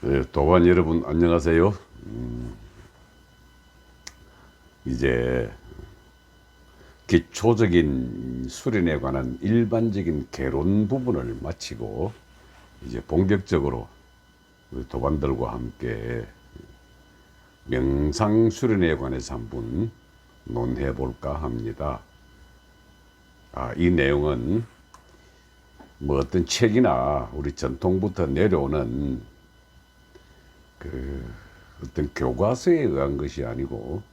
네, 도반 여러분 안녕하세요. 이제 기초적인 수련에 관한 일반적인 개론 부분을 마치고 이제 본격적으로 우리 도반들과 함께 명상 수련에 관해서 한번 논해 볼까 합니다. 이 내용은 뭐 어떤 책이나 우리 전통부터 내려오는 어떤 교과서에 의한 것이 아니고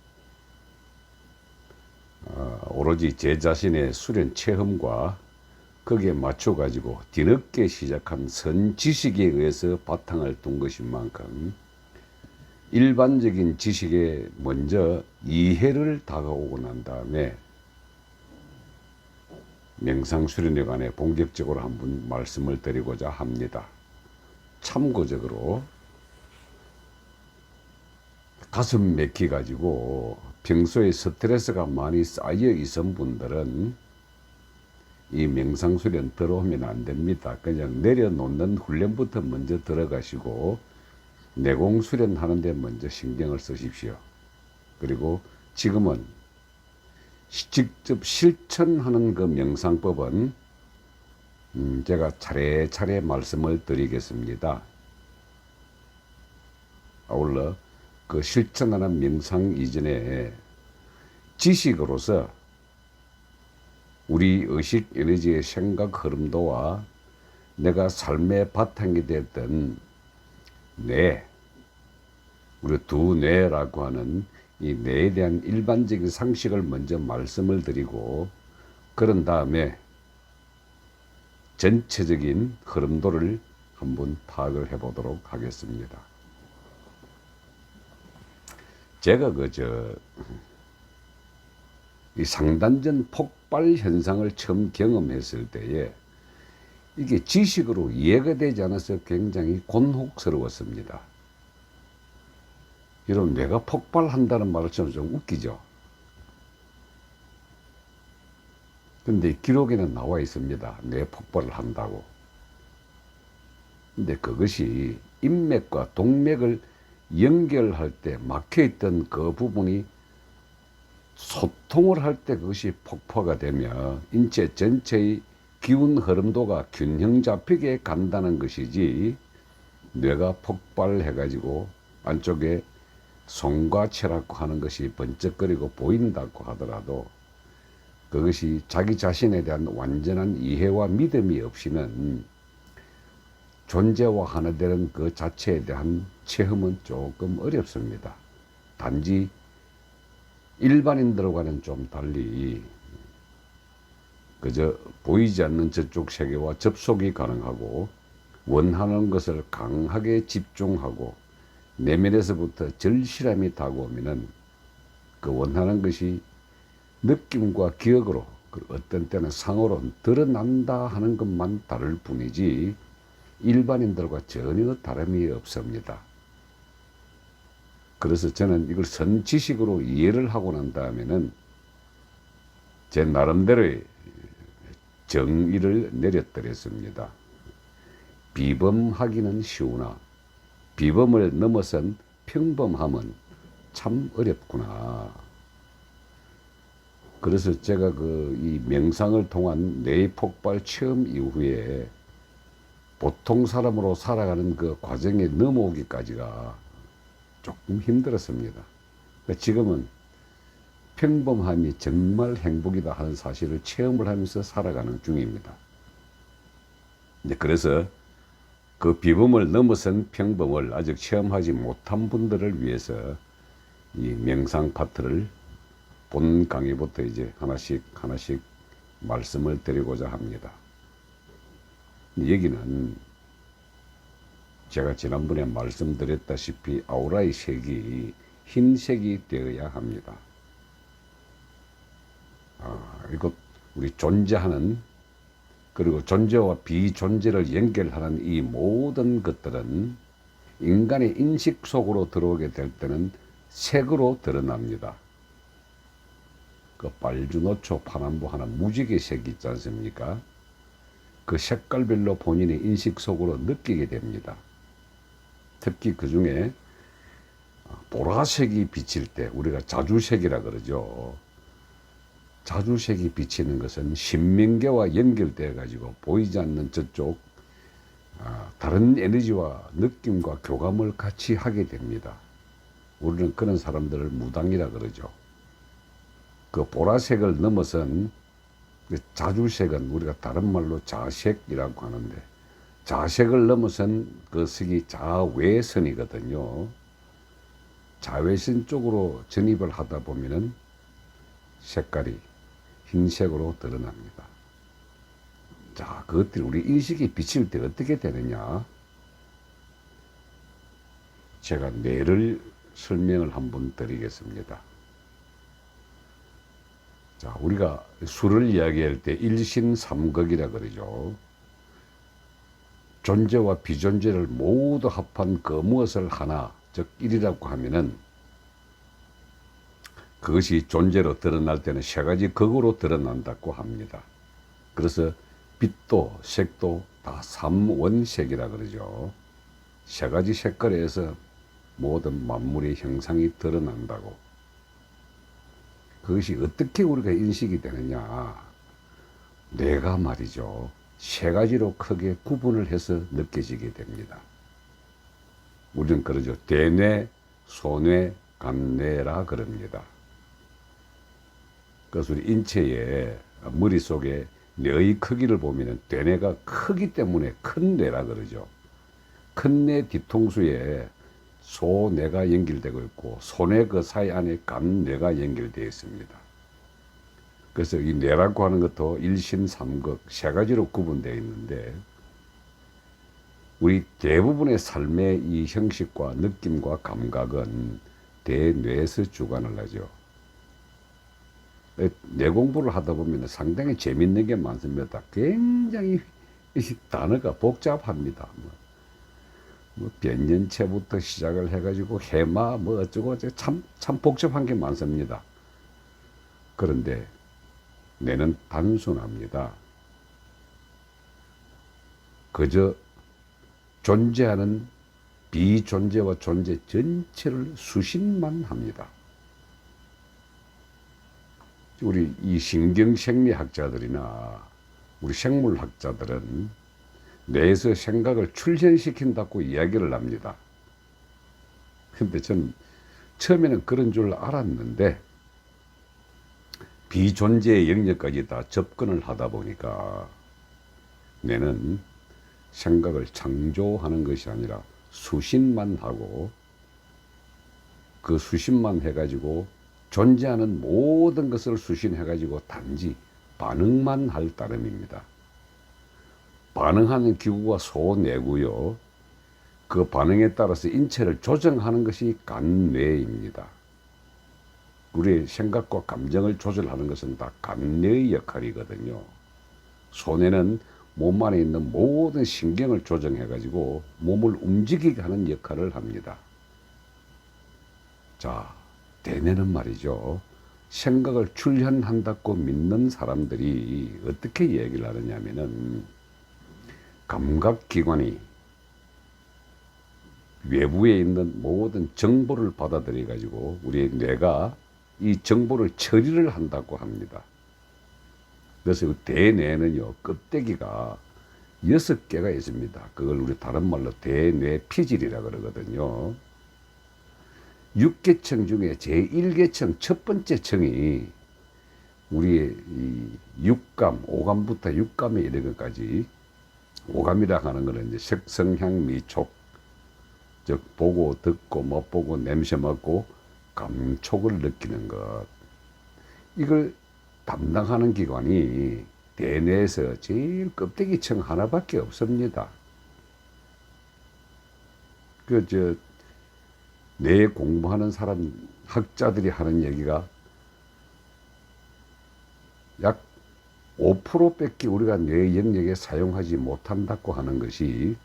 오로지 제 자신의 수련 체험과 거기에 맞춰 가지고 뒤늦게 시작한 선지식에 의해서 바탕을 둔 것인 만큼 일반적인 지식에 먼저 이해를 다가오고 난 다음에 명상 수련에 관해 본격적으로 한번 말씀을 드리고자 합니다. 참고적으로 가슴 맥히 가지고 평소에 스트레스가 많이 쌓여 있은 분들은 이 명상 수련 들어오면 안 됩니다. 그냥 내려놓는 훈련부터 먼저 들어가시고 내공 수련하는 데 먼저 신경을 쓰십시오. 그리고 지금은 직접 실천하는 그 명상법은 제가 차례차례 말씀을 드리겠습니다. 아울러 그 실천하는 명상 이전에 지식으로서 우리 의식 에너지의 생각 흐름도와 내가 삶의 바탕이 됐던 뇌, 우리 두 뇌라고 하는 이 뇌에 대한 일반적인 상식을 먼저 말씀을 드리고 그런 다음에 전체적인 흐름도를 한번 파악을 해 보도록 하겠습니다. 제가 이 상단전 폭발 현상을 처음 경험했을 때에 이게 지식으로 이해가 되지 않아서 굉장히 곤혹스러웠습니다. 여러분, 뇌가 폭발한다는 말을 좀 웃기죠? 근데 기록에는 나와 있습니다. 뇌 폭발을 한다고. 근데 그것이 인맥과 동맥을 연결할 때 막혀있던 그 부분이 소통을 할 때 그것이 폭파가 되며 인체 전체의 기운 흐름도가 균형 잡히게 간다는 것이지, 뇌가 폭발해 가지고 안쪽에 송과체라고 하는 것이 번쩍거리고 보인다고 하더라도 그것이 자기 자신에 대한 완전한 이해와 믿음이 없이는 존재와 하나 되는 그 자체에 대한 체험은 조금 어렵습니다. 단지 일반인들과는 좀 달리 그저 보이지 않는 저쪽 세계와 접속이 가능하고 원하는 것을 강하게 집중하고 내면에서부터 절실함이 다가오면은 그 원하는 것이 느낌과 기억으로, 어떤 때는 상으로 드러난다 하는 것만 다를 뿐이지 일반인들과 전혀 다름이 없습니다. 그래서 저는 이걸 선지식으로 이해를 하고 난 다음에는 제 나름대로의 정의를 내려드렸습니다. 비범하기는 쉬우나 비범을 넘어선 평범함은 참 어렵구나. 그래서 제가 이 명상을 통한 뇌의 폭발 체험 이후에 보통 사람으로 살아가는 그 과정에 넘어오기까지가 조금 힘들었습니다. 지금은 평범함이 정말 행복이다 하는 사실을 체험을 하면서 살아가는 중입니다. 그래서 그 비범을 넘어선 평범을 아직 체험하지 못한 분들을 위해서 이 명상 파트를 본 강의부터 이제 하나씩 말씀을 드리고자 합니다. 여기는 제가 지난번에 말씀드렸다시피 아우라의 색이 흰색이 되어야 합니다. 이것 우리 존재하는, 그리고 존재와 비존재를 연결하는 이 모든 것들은 인간의 인식 속으로 들어오게 될 때는 색으로 드러납니다. 그 빨주노초 파남보 하는 무지개 색이 있지 않습니까? 그 색깔별로 본인의 인식 속으로 느끼게 됩니다. 특히 그 중에 보라색이 비칠 때 우리가 자주색이라 그러죠. 자주색이 비치는 것은 신명계와 연결되어 가지고 보이지 않는 저쪽 다른 에너지와 느낌과 교감을 같이 하게 됩니다. 우리는 그런 사람들을 무당이라 그러죠. 그 보라색을 넘어선 그 자주색은 우리가 다른 말로 자색이라고 하는데, 자색을 넘어선 그 색이 자외선이거든요. 자외선 쪽으로 전입을 하다 보면은 색깔이 흰색으로 드러납니다. 자, 그것들이 우리 인식이 비칠 때 어떻게 되느냐? 제가 뇌를 설명을 한번 드리겠습니다. 자, 우리가 수를 이야기할 때 일신삼극이라 그러죠. 존재와 비존재를 모두 합한 그 무엇을 하나, 즉 일이라고 하면은 그것이 존재로 드러날 때는 세 가지 극으로 드러난다고 합니다. 그래서 빛도 색도 다 삼원색이라 그러죠. 세 가지 색깔에서 모든 만물의 형상이 드러난다고. 그것이 어떻게 우리가 인식이 되느냐? 뇌가 말이죠. 세 가지로 크게 구분을 해서 느껴지게 됩니다. 우리는 그러죠. 대뇌, 소뇌, 간뇌라 그럽니다. 그래서 우리 인체의 머릿속에 뇌의 크기를 보면 대뇌가 크기 때문에 큰 뇌라 그러죠. 큰 뇌 뒤통수에 소뇌가 연결되고 있고 소뇌 그 사이 안에 간뇌가 연결되어 있습니다. 그래서 이 뇌라고 하는 것도 일신삼극 세 가지로 구분되어 있는데, 우리 대부분의 삶의 이 형식과 느낌과 감각은 대뇌에서 주관을 하죠. 뇌 공부를 하다 보면 상당히 재밌는 게 많습니다. 굉장히 단어가 복잡합니다. 뭐 변연체부터 시작을 해가지고 해마 뭐 어쩌고 참 복잡한 게 많습니다. 그런데 뇌는 단순합니다. 그저 존재하는 비존재와 존재 전체를 수신만 합니다. 우리 이 신경생리학자들이나 우리 생물학자들은 뇌에서 생각을 출현시킨다고 이야기를 합니다. 근데 저는 처음에는 그런 줄 알았는데 비존재의 영역까지 다 접근을 하다 보니까 뇌는 생각을 창조하는 것이 아니라 수신만 하고, 그 수신만 해가지고 존재하는 모든 것을 수신해가지고 단지 반응만 할 따름입니다. 반응하는 기구가 소뇌고요. 그 반응에 따라서 인체를 조정하는 것이 간뇌입니다. 우리의 생각과 감정을 조절하는 것은 다 간뇌의 역할이거든요. 소뇌는 몸 안에 있는 모든 신경을 조정해가지고 몸을 움직이게 하는 역할을 합니다. 자, 대뇌는 말이죠. 생각을 출현한다고 믿는 사람들이 어떻게 얘기를 하느냐면은, 감각기관이 외부에 있는 모든 정보를 받아들여 가지고 우리 뇌가 이 정보를 처리를 한다고 합니다. 그래서 대뇌는요, 껍데기가 6개가 있습니다. 그걸 우리 다른 말로 대뇌피질이라 그러거든요. 6개청 중에 제1계청 첫 번째 청이 우리의 이 육감, 오감부터 육감에 이르기까지, 오감이라 하는 것은 이제 색성향 미촉, 즉 보고 듣고 맛보고 냄새 맡고 감촉을 느끼는 것, 이걸 담당하는 기관이 대뇌에서 제일 껍데기층 하나밖에 없습니다. 뇌 공부하는 사람, 학자들이 하는 얘기가 약 5%밖에 우리가 뇌 영역에 사용하지 못한다고 하는 것이,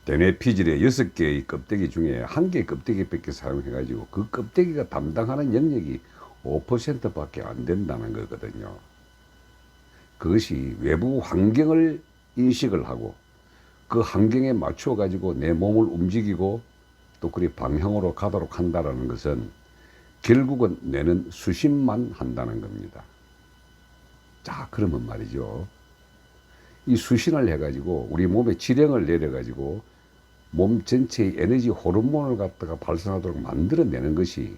대뇌 피질의 6개의 껍데기 중에 1개의 껍데기밖에 사용해가지고 그 껍데기가 담당하는 영역이 5%밖에 안 된다는 거거든요. 그것이 외부 환경을 인식을 하고 그 환경에 맞추어 가지고 내 몸을 움직이고 또 그리 방향으로 가도록 한다는 것은 결국은 뇌는 수신만 한다는 겁니다. 자, 그러면 말이죠. 이 수신을 해가지고 우리 몸에 지령을 내려가지고 몸 전체의 에너지 호르몬을 갖다가 발생하도록 만들어내는 것이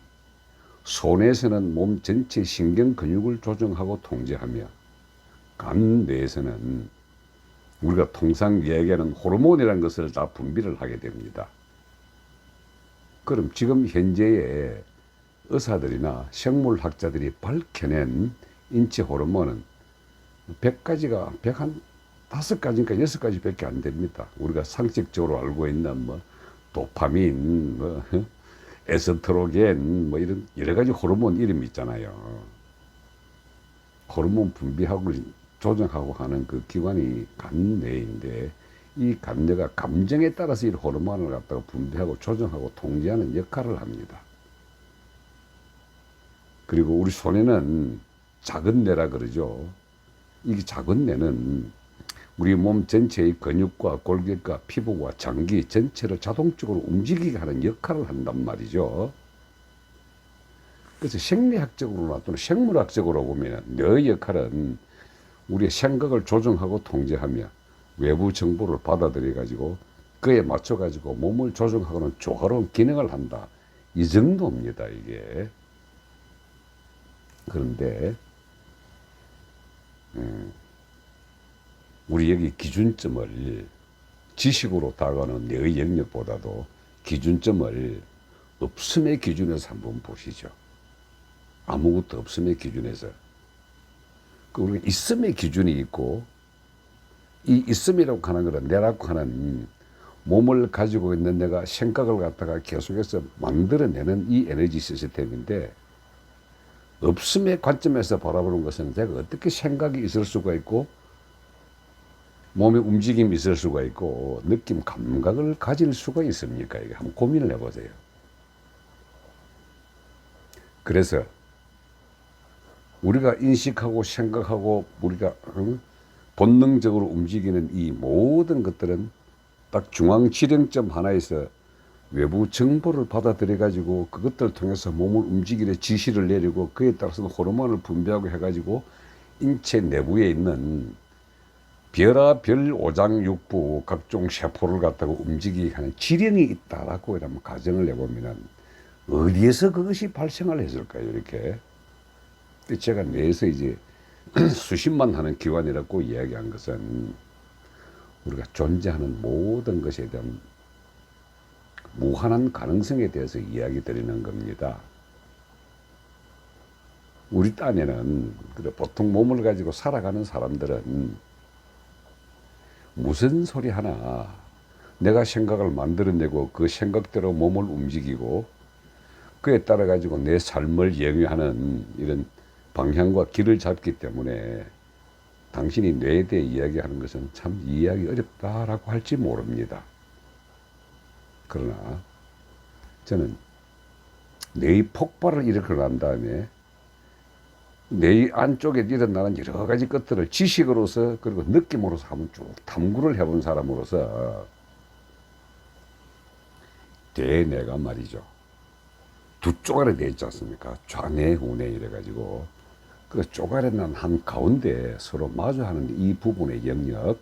손에서는 몸 전체 신경 근육을 조정하고 통제하며 간 뇌에서는 우리가 통상 이야기하는 호르몬이라는 것을 다 분비를 하게 됩니다. 그럼 지금 현재의 의사들이나 생물학자들이 밝혀낸 인체 호르몬은 100가지가 105가지인가 6가지밖에 안 됩니다. 우리가 상식적으로 알고 있는 도파민, 에스트로겐, 이런 여러 가지 호르몬 이름이 있잖아요. 호르몬 분비하고 조정하고 하는 그 기관이 간뇌인데, 이 간뇌가 감정에 따라서 이 호르몬을 갖다가 분비하고 조정하고 통제하는 역할을 합니다. 그리고 우리 손에는 작은 뇌라 그러죠. 이 작은 뇌는 우리 몸 전체의 근육과 골격과 피부와 장기 전체를 자동적으로 움직이게 하는 역할을 한단 말이죠. 그래서 생리학적으로나 또는 생물학적으로 보면 뇌의 역할은 우리의 생각을 조정하고 통제하며 외부 정보를 받아들여 가지고 그에 맞춰 가지고 몸을 조정하고는 조화로운 기능을 한다. 이 정도입니다, 이게. 그런데 우리 여기 기준점을 지식으로 다가가는 뇌의 영역보다도 기준점을 없음의 기준에서 한번 보시죠. 아무것도 없음의 기준에서. 우리가 있음의 기준이 있고, 이 있음이라고 하는 것은 내라고 하는 몸을 가지고 있는 내가 생각을 갖다가 계속해서 만들어내는 이 에너지 시스템인데, 없음의 관점에서 바라보는 것은 내가 어떻게 생각이 있을 수가 있고 몸의 움직임이 있을 수가 있고 느낌, 감각을 가질 수가 있습니까? 이게 한번 고민을 해보세요. 그래서 우리가 인식하고 생각하고 우리가 본능적으로 움직이는 이 모든 것들은 딱 중앙 지령점 하나에서 외부 정보를 받아들여 가지고 그것들을 통해서 몸을 움직이려 지시를 내리고 그에 따라서 호르몬을 분비하고 해가지고 인체 내부에 있는 별하별 오장육부 각종 세포를 갖다가 움직이게 하는 지령이 있다라고 이러면 가정을 해보면 어디에서 그것이 발생을 했을까요? 이렇게. 제가 뇌에서 이제 수십만 하는 기관이라고 이야기한 것은 우리가 존재하는 모든 것에 대한 무한한 가능성에 대해서 이야기 드리는 겁니다. 우리 딴에는 보통 몸을 가지고 살아가는 사람들은 무슨 소리 하나 내가 생각을 만들어내고 그 생각대로 몸을 움직이고 그에 따라 가지고 내 삶을 영위하는 이런 방향과 길을 잡기 때문에 당신이 뇌에 대해 이야기하는 것은 참 이해하기 어렵다라고 할지 모릅니다. 그러나 저는 뇌의 폭발을 일으키고 난 다음에 뇌의 안쪽에 일어나는 여러 가지 것들을 지식으로서 그리고 느낌으로서 한번 쭉 탐구를 해본 사람으로서 대뇌가 말이죠. 두 쪼가리 돼 있지 않습니까? 좌뇌, 우뇌 이래가지고 그 쪼가리 난 한 가운데 서로 마주하는 이 부분의 영역,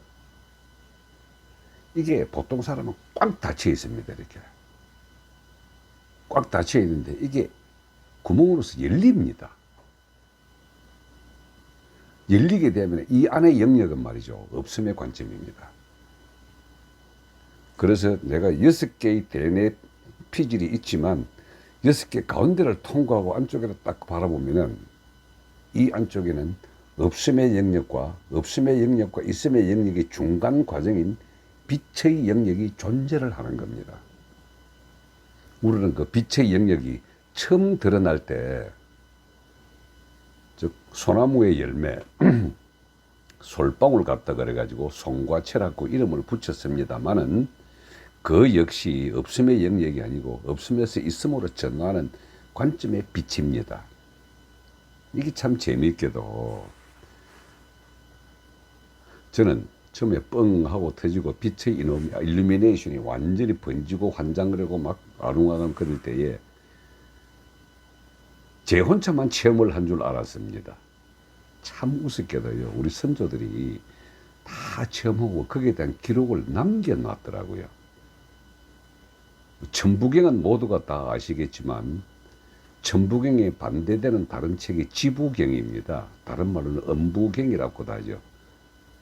이게 보통 사람은 꽉 닫혀 있습니다. 이렇게 꽉 닫혀 있는데 이게 구멍으로서 열립니다. 열리게 되면 이 안의 영역은 말이죠, 없음의 관점입니다. 그래서 내가 6개의 대뇌 피질이 있지만 6개 가운데를 통과하고 안쪽에를 딱 바라보면은 이 안쪽에는 없음의 영역과 있음의 영역의 중간 과정인 빛의 영역이 존재를 하는 겁니다. 우리는 그 빛의 영역이 처음 드러날 때, 즉 소나무의 열매 솔방울 같다 그래가지고 송과 철학고 이름을 붙였습니다마는 그 역시 없음의 영역이 아니고 없음에서 있음으로 전환하는 관점의 빛입니다. 이게 참 재미있게도 저는 처음에 뻥 하고 터지고 빛의 일루미네이션이 완전히 번지고 환장그리고 막 아웅아웅 거릴 때에 제 혼자만 체험을 한 줄 알았습니다. 참 우습게도요, 우리 선조들이 다 체험하고 거기에 대한 기록을 남겨놨더라고요. 천부경은 모두가 다 아시겠지만 천부경에 반대되는 다른 책이 지부경입니다. 다른 말로는 음부경이라고도 하죠.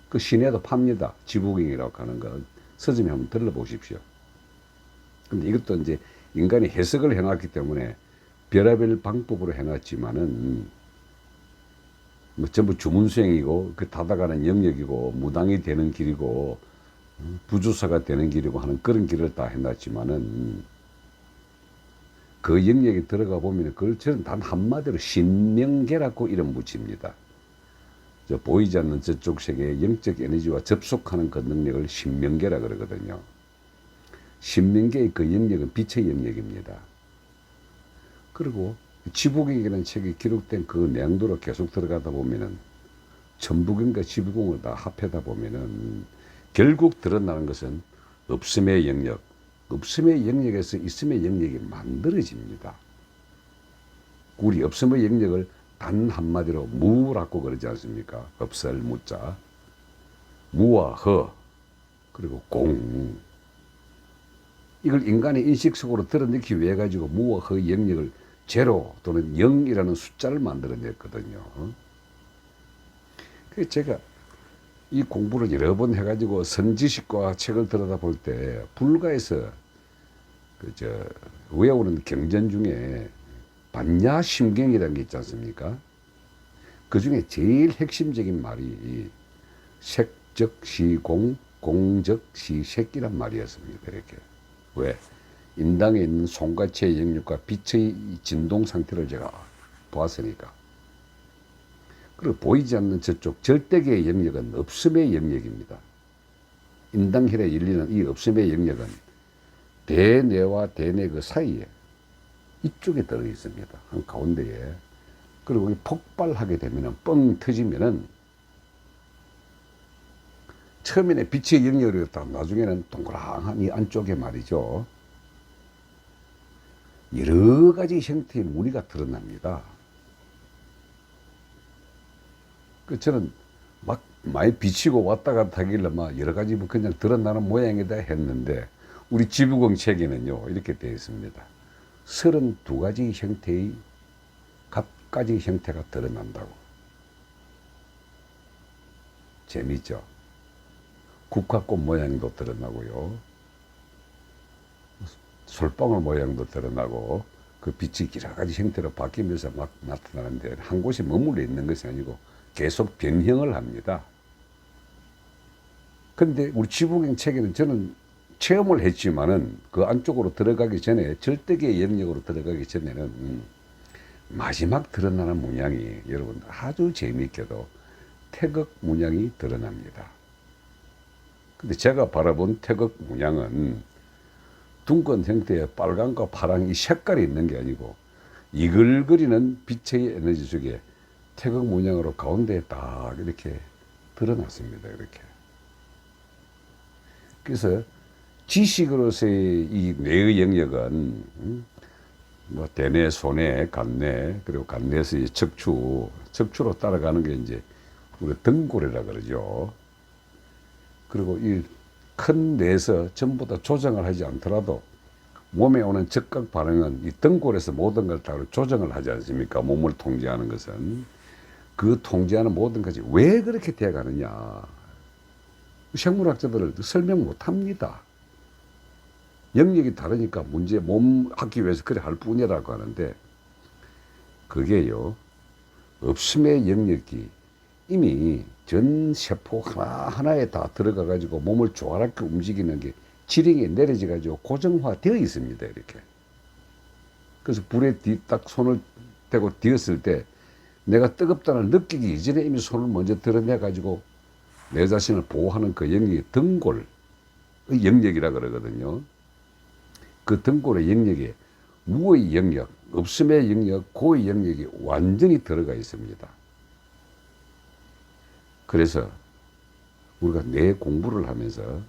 그 시내도 팝니다. 지부경이라고 하는 건 서점에 한번 들러보십시오. 근데 이것도 이제 인간이 해석을 해놨기 때문에 별의별 방법으로 해놨지만은 뭐 전부 주문수행이고 그 닫아가는 영역이고 무당이 되는 길이고 부주사가 되는 길이고 하는 그런 길을 다 해놨지만은 그 영역에 들어가 보면 그걸 저는 단 한마디로 신명계라고 이름 붙입니다. 저 보이지 않는 저쪽 세계의 영적 에너지와 접속하는 그 능력을 신명계라 그러거든요. 신명계의 그 영역은 빛의 영역입니다. 그리고 지부경이라는 책에 기록된 그 내용도로 계속 들어가다 보면은 천부경과 지부경을 다 합해다 보면은 결국 드러나는 것은 없음의 영역, 없음의 영역에서 있음의 영역이 만들어집니다. 우리 없음의 영역을 단 한마디로 무라고 그러지 않습니까? 없을 무자, 무와 허, 그리고 공. 이걸 인간의 인식 속으로 드러내기 위해 가지고 무와 허 영역을 제로 또는 0이라는 숫자를 만들어냈거든요. 그래서 제가 이 공부를 여러 번 해가지고 선지식과 책을 들여다볼 때 불가에서 외우는 경전 중에 반야심경이라는 게 있지 않습니까? 그 중에 제일 핵심적인 말이 색적시공, 공적시색이란 말이었습니다. 이렇게. 왜? 인당에 있는 송가치의 영역과 빛의 진동 상태를 제가 보았으니까. 그리고 보이지 않는 저쪽 절대계의 영역은 없음의 영역입니다. 인당혈에 열리는 이 없음의 영역은 대뇌와 대뇌 그 사이에 이쪽에 들어 있습니다. 한 가운데에. 그리고 폭발하게 되면은 뻥 터지면은 처음에는 빛의 영역이었다. 나중에는 동그랑한 이 안쪽에 말이죠. 여러 가지 형태의 무늬가 드러납니다. 저는 막 많이 비치고 왔다 갔다 하길래 막 여러 가지 뭐 그냥 드러나는 모양이다 했는데 우리 지부경 책에는요 이렇게 되어 있습니다. 32가지 형태의 각가지 형태가 드러난다고. 재밌죠? 국화꽃 모양도 드러나고요. 솔방울 모양도 드러나고 그 빛이 여러 가지 형태로 바뀌면서 막 나타나는데 한 곳에 머물러 있는 것이 아니고 계속 변형을 합니다. 근데 우리 지부경 책에는 저는 체험을 했지만은 그 안쪽으로 들어가기 전에 절대계의 영역으로 들어가기 전에는 마지막 드러나는 문양이 여러분 아주 재미있게도 태극 문양이 드러납니다. 근데 제가 바라본 태극 문양은 둥근 형태의 빨강과 파랑 이 색깔이 있는 게 아니고 이글거리는 빛의 에너지 속에 태극 문양으로 가운데에 딱 이렇게 드러났습니다. 이렇게. 그래서 지식으로서의 이 뇌의 영역은 뭐 대뇌, 소뇌, 간뇌, 그리고 간뇌에서의 척추로 따라가는 게 이제 우리 등골이라 그러죠. 그리고 이 큰 뇌에서 전부 다 조정을 하지 않더라도 몸에 오는 적각 반응은 이 등골에서 모든 걸 다 조정을 하지 않습니까? 몸을 통제하는 것은. 그 통제하는 모든 것이 왜 그렇게 돼가느냐. 생물학자들은 설명 못 합니다. 영역이 다르니까 문제 몸 하기 위해서 그래 할 뿐이라고 하는데 그게요. 없음의 영역이 이미 전 세포 하나하나에 다 들어가 가지고 몸을 조화롭게 움직이는 게 지령에 내려져 가지고 고정화되어 있습니다. 이렇게. 그래서 불에 딱 손을 대고 뒤었을 때 내가 뜨겁다는 느끼기 이전에 이미 손을 먼저 드러내 가지고 내 자신을 보호하는 그 영역이 등골의 영역이라 그러거든요. 그 등골의 영역에 무의 영역, 없음의 영역, 고의 영역이 완전히 들어가 있습니다. 그래서 우리가 뇌 공부를 하면서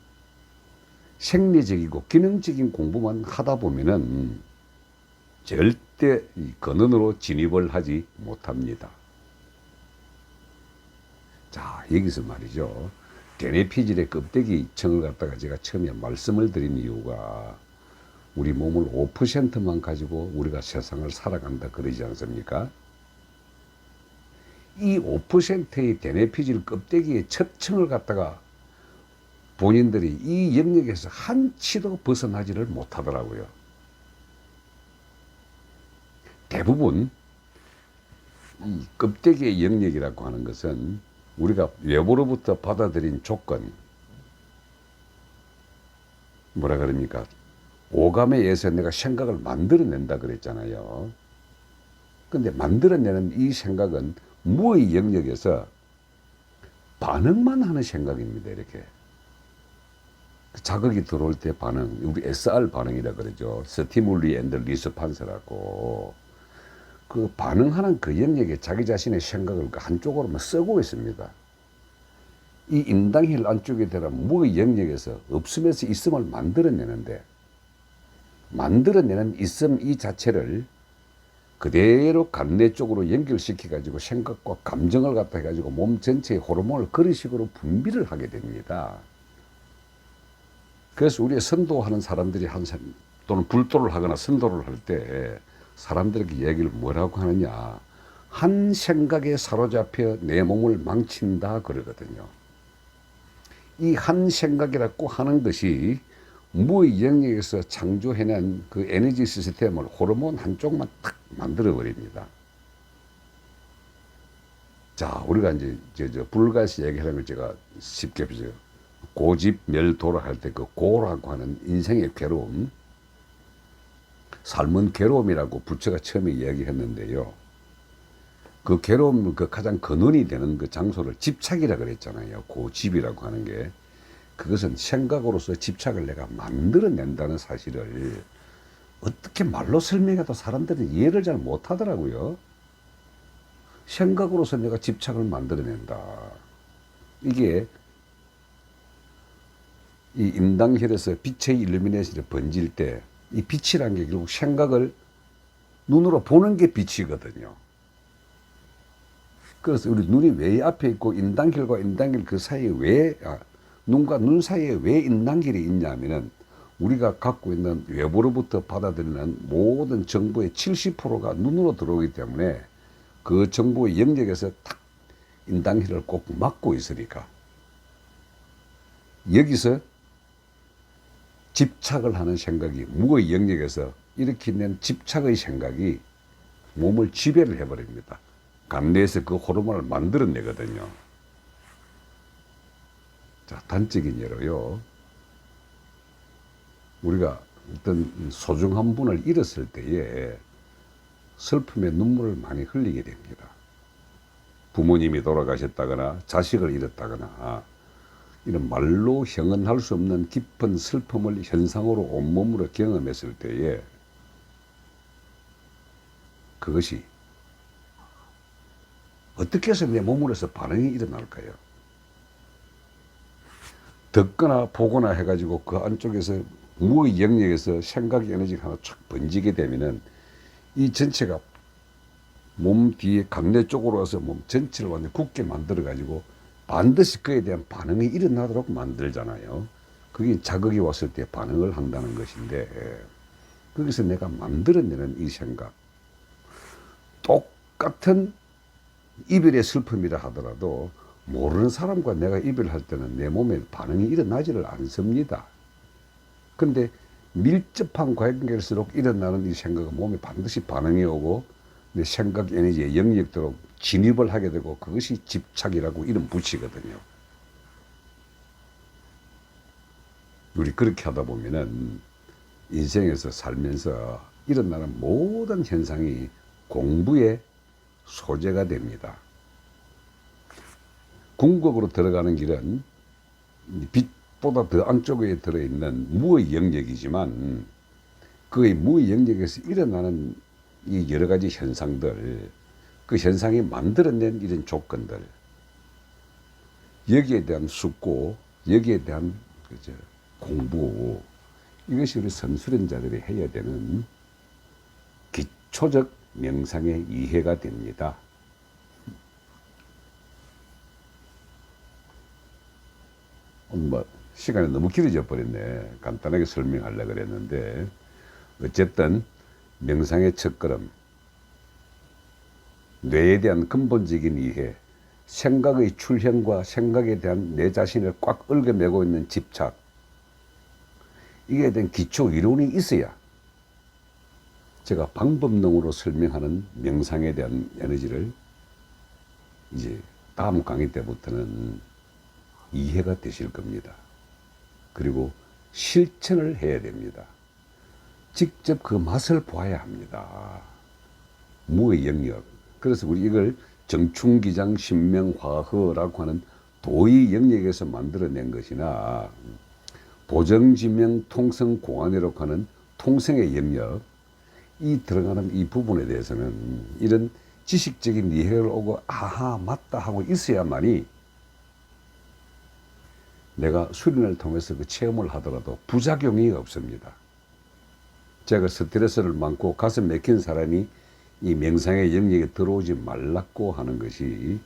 생리적이고 기능적인 공부만 하다 보면은 절대 이 근원으로 진입을 하지 못합니다. 자, 여기서 말이죠. 대뇌피질의 껍데기 층을 갖다가 제가 처음에 말씀을 드린 이유가 우리 몸을 5%만 가지고 우리가 세상을 살아간다 그러지 않습니까? 이 5%의 대뇌피질 껍데기의 첫 층을 갖다가 본인들이 이 영역에서 한치도 벗어나지를 못하더라고요. 대부분 이 껍데기의 영역이라고 하는 것은 우리가 외부로부터 받아들인 조건, 뭐라 그럽니까? 오감에 의해서 내가 생각을 만들어낸다 그랬잖아요. 근데 만들어내는 이 생각은 무의 영역에서 반응만 하는 생각입니다. 이렇게 자극이 들어올 때 반응, 우리 SR 반응이라 그러죠. 스티뮬리 앤드 리스판스라고. 그 반응하는 그 영역에 자기 자신의 생각을 그 한쪽으로만 쓰고 있습니다. 이 인당힐 안쪽에 들어간 무의 영역에서 없음에서 있음을 만들어내는데, 만들어내는 있음 이 자체를 그대로 간내 쪽으로 연결시켜 가지고 생각과 감정을 갖다 해가지고 몸 전체의 호르몬을 그런 식으로 분비를 하게 됩니다. 그래서 우리 선도하는 사람들이 또는 불도를 하거나 선도를 할 때 사람들에게 얘기를 뭐라고 하느냐, 한 생각에 사로잡혀 내 몸을 망친다 그러거든요. 이 한 생각이라고 하는 것이 무의 영역에서 창조해낸 그 에너지 시스템을 호르몬 한쪽만 탁 만들어 버립니다. 자, 우리가 이제 불가에서 얘기하는 걸 제가 쉽게 보죠. 고집멸도를 할 때 그 고라고 하는 인생의 괴로움, 삶은 괴로움이라고 부처가 처음에 이야기했는데요. 그 괴로움, 그 가장 근원이 되는 그 장소를 집착이라 그랬잖아요. 고집이라고 하는 게. 그것은 생각으로서 집착을 내가 만들어낸다는 사실을 어떻게 말로 설명해도 사람들이 이해를 잘 못하더라고요. 생각으로서 내가 집착을 만들어낸다. 이게 이 임당혈에서 빛의 일루미네이션이 번질 때 이 빛이라는 게 결국 생각을 눈으로 보는 게 빛이거든요. 그래서 우리 눈이 왜 앞에 있고 임당혈과 임당혈 그 사이에 왜 눈과 눈 사이에 왜 임당혈이 있냐면은 우리가 갖고 있는 외부로부터 받아들이는 모든 정보의 70%가 눈으로 들어오기 때문에 그 정보의 영역에서 탁 임당혈을 꼭 막고 있으니까 여기서 집착을 하는 생각이 무의 영역에서 일으키는 집착의 생각이 몸을 지배를 해버립니다. 간내에서 그 호르몬을 만들어내거든요. 자, 단적인 예로요. 우리가 어떤 소중한 분을 잃었을 때에 슬픔의 눈물을 많이 흘리게 됩니다. 부모님이 돌아가셨다거나 자식을 잃었다거나 이런 말로 형언할 수 없는 깊은 슬픔을 현상으로 온몸으로 경험했을 때에 그것이 어떻게 해서 내 몸으로서 반응이 일어날까요? 듣거나 보거나 해가지고 그 안쪽에서 무의 영역에서 생각 에너지가 하나 촥 번지게 되면은 이 전체가 몸 뒤에 강내 쪽으로 와서 몸 전체를 완전 굳게 만들어가지고 반드시 그에 대한 반응이 일어나도록 만들잖아요. 그게 자극이 왔을 때 반응을 한다는 것인데, 거기서 내가 만들어내는 이 생각, 똑같은 이별의 슬픔이라 하더라도 모르는 사람과 내가 이별할 때는 내 몸에 반응이 일어나지를 않습니다. 근데 밀접한 관계일수록 일어나는 이 생각은 몸에 반드시 반응이 오고 내 생각 에너지의 영역대로 진입을 하게 되고 그것이 집착이라고 이름 붙이거든요. 우리 그렇게 하다 보면은 인생에서 살면서 일어나는 모든 현상이 공부의 소재가 됩니다. 궁극으로 들어가는 길은 빛보다 더 안쪽에 들어있는 무의 영역이지만 그의 무의 영역에서 일어나는 이 여러 가지 현상들, 그 현상이 만들어낸 이런 조건들, 여기에 대한 숙고, 여기에 대한 그저 공부, 이것이 우리 선수련자들이 해야 되는 기초적 명상의 이해가 됩니다. 뭐 시간이 너무 길어져 버렸네. 간단하게 설명하려고 그랬는데, 어쨌든 명상의 첫걸음, 뇌에 대한 근본적인 이해, 생각의 출현과 생각에 대한 내 자신을 꽉 얽어매고 있는 집착, 이게 대한 기초 이론이 있어야 제가 방법론으로 설명하는 명상에 대한 에너지를 이제 다음 강의 때부터는 이해가 되실 겁니다. 그리고 실천을 해야 됩니다. 직접 그 맛을 보아야 합니다. 무의 영역. 그래서 우리 이걸 정충기장 신명화허라고 하는 도의 영역에서 만들어낸 것이나, 보정지명 통성공안이라고 하는 통성의 영역, 이 들어가는 이 부분에 대해서는 이런 지식적인 이해를 오고 아하 맞다 하고 있어야만이 내가 수련을 통해서 그 체험을 하더라도 부작용이 없습니다. 제가 스트레스를 많고 가슴 막힌 사람이 이 명상의 영역에 들어오지 말라고 하는 것이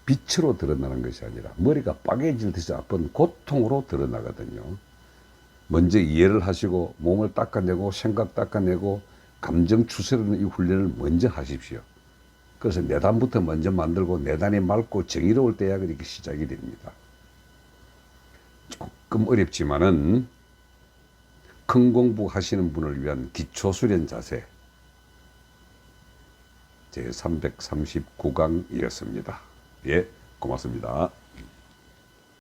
빛으로 드러나는 것이 아니라 머리가 빠개질 듯이 아픈 고통으로 드러나거든요. 먼저 이해를 하시고 몸을 닦아내고 생각 닦아내고 감정 추스르는 이 훈련을 먼저 하십시오. 그래서 내단부터 먼저 만들고 내단이 맑고 정의로울 때야 그렇게 시작이 됩니다. 조금 어렵지만은 큰 공부 하시는 분을 위한 기초 수련 자세 제 339강이었습니다. 예, 고맙습니다.